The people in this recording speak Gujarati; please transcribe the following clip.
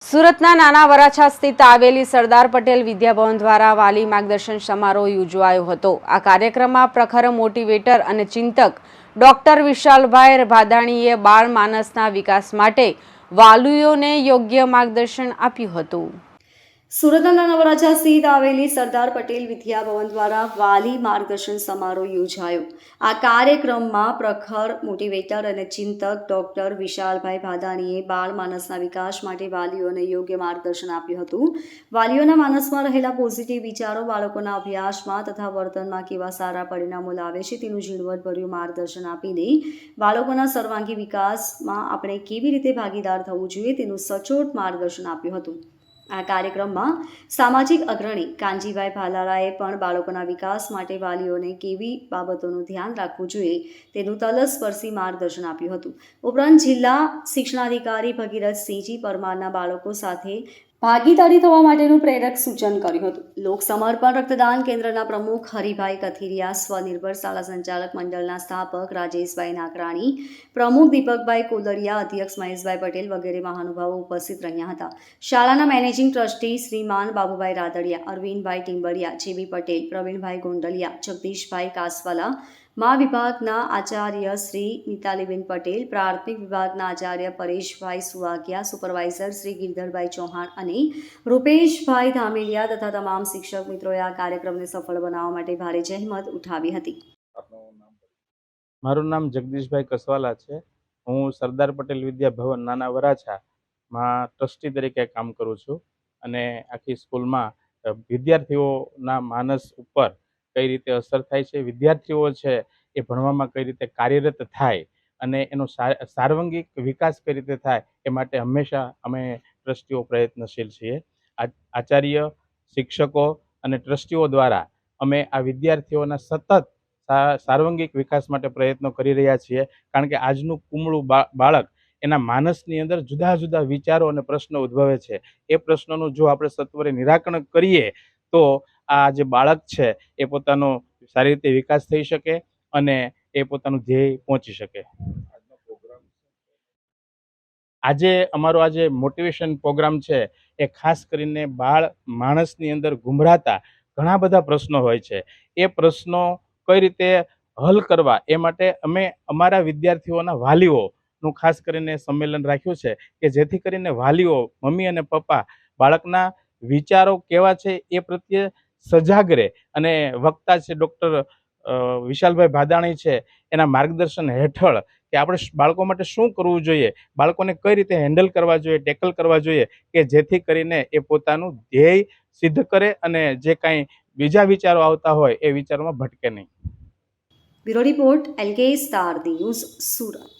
સુરતના નાના વરાછા સ્થિત આવેલી સરદાર પટેલ વિદ્યાભવન દ્વારા વાલી માર્ગદર્શન સમારોહ યોજાયો હતો। આ કાર્યક્રમમાં પ્રખર મોટિવેટર અને ચિંતક ડોક્ટર વિશાલભાઈ ભાદાણીએ બાળ માનસના વિકાસ માટે વાલીઓને યોગ્ય માર્ગદર્શન આપ્યું હતું। સુરતના નાના વરાછા સ્થિત આવેલી સરદાર પટેલ વિદ્યાભવન દ્વારા વાલી માર્ગદર્શન સમારોહ યોજાયો। આ કાર્યક્રમમાં પ્રખર મોટિવેટર અને ચિંતક ડોક્ટર વિશાલભાઈ ભાદાણીએ બાળ માનસના વિકાસ માટે વાલીઓને યોગ્ય માર્ગદર્શન આપ્યું હતું। વાલીઓના માનસમાં રહેલા પોઝિટિવ વિચારો બાળકોના અભ્યાસમાં તથા વર્તનમાં કેવા સારા પરિણામો લાવે છે તેનું ઝીણવટભર્યું માર્ગદર્શન આપીને બાળકોના સર્વાંગી વિકાસમાં આપણે કેવી રીતે ભાગીદાર થવું જોઈએ તેનું સચોટ માર્ગદર્શન આપ્યું હતું। આ કાર્યક્રમમાં સામાજિક અગ્રણી કાનજીભાઈ ભાલારાએ પણ બાળકોના વિકાસ માટે વાલીઓને કેવી બાબતોનું ધ્યાન રાખવું જોઈએ તેનું તલસ્પર્શી માર્ગદર્શન આપ્યું હતું। ઉપરાંત જિલ્લા શિક્ષણાધિકારી ભગીરથસિંહજી પરમારના બાળકો સાથે ભાગીદારી થવા માટેનું પ્રેરક સૂચન કર્યું હતું। લોક સમર્પણ રક્તદાન કેન્દ્રના પ્રમુખ હરિભાઈ કથિરિયા, સ્વનિર્ભર શાળા સંચાલક મંડળના સ્થાપક રાજેશભાઈ નાકરાણી, પ્રમુખ દીપકભાઈ કોદડિયા, અધ્યક્ષ મહેશભાઈ પટેલ વગેરે મહાનુભાવો ઉપસ્થિત રહ્યા હતા। શાળાના મેનેજિંગ ટ્રસ્ટી શ્રીમાન બાબુભાઈ રાદડિયા, અરવિંદભાઈ ટીમ્બડિયા, જેબી પટેલ, પ્રવીણભાઈ ગોંડલિયા, જગદીશભાઈ કાસવાલા, મા વિભાગના આચાર્ય શ્રી મિતાલીબેન પટેલ, પ્રાથમિક વિભાગના આચાર્ય પરેશભાઈ સુવાગિયા, સુપરવાઇઝર શ્રી ગિરધરભાઈ ચૌહાણ અને રૂપેશભાઈ ધામેલિયા તથા તમામ શિક્ષક મિત્રોએ આ કાર્યક્રમને સફળ બનાવવા માટે ભારે જહેમત ઉઠાવી હતી। મારું નામ જગદીશભાઈ કસવાલા છે। હું સરદાર પટેલ વિદ્યાભવન નાના વરાછામાં ટ્રસ્ટી તરીકે કામ કરું છું અને આખી સ્કૂલમાં વિદ્યાર્થીઓના માનસ ઉપર કઈ રીતે અસર થાય છે, વિદ્યાર્થીઓ છે એ ભણવામાં કઈ રીતે કાર્યરત થાય અને એનો સાર્વંગિક વિકાસ કઈ રીતે થાય એ માટે હંમેશા અમે ટ્રસ્ટીઓ પ્રયત્નશીલ છીએ। આચાર્ય, શિક્ષકો અને ટ્રસ્ટીઓ દ્વારા અમે આ વિદ્યાર્થીઓના સતત સાર્વંગિક વિકાસ માટે પ્રયત્નો કરી રહ્યા છીએ, કારણ કે આજનું કુમળું બાળક એના માનસની અંદર જુદા જુદા વિચારો અને પ્રશ્નો ઉદ્ભવે છે। એ પ્રશ્નોનું જો આપણે સત્વરે નિરાકરણ કરીએ તો આ જે બાળક છે એ પોતાનો સારી રીતે વિકાસ થઈ શકે અને એ પોતાનું ધ્યેય પહોંચી શકે। આજે અમારો આજે મોટિવેશન પ્રોગ્રામ છે એ ખાસ કરીને બાળ માણસની અંદર ગુમરાતા ઘણા બધા પ્રશ્નો હોય છે। એ પ્રશ્નો કઈ રીતે હલ કરવા એ માટે અમે અમારા વિદ્યાર્થીઓના વાલીઓનું ખાસ કરીને સંમેલન રાખ્યું છે કે જેથી કરીને વાલીઓ, મમ્મી અને પપ્પા બાળકના વિચારો કેવા છે એ પ્રત્યે સજાગ રહે અને વક્તા છે ડૉક્ટર વિશાલભાઈ ભાદાણી છે એના માર્ગદર્શન હેઠળ કે આપણે બાળકો માટે શું કરવું જોઈએ, બાળકોને કઈ રીતે હેન્ડલ કરવા જોઈએ, ટેકલ કરવા જોઈએ કે જેથી કરીને એ પોતાનું ધ્યેય સિદ્ધ કરે અને જે કાંઈ બીજા વિચારો આવતા હોય એ વિચારોમાં ભટકે નહીં। Bureau report, LK star news, Surat.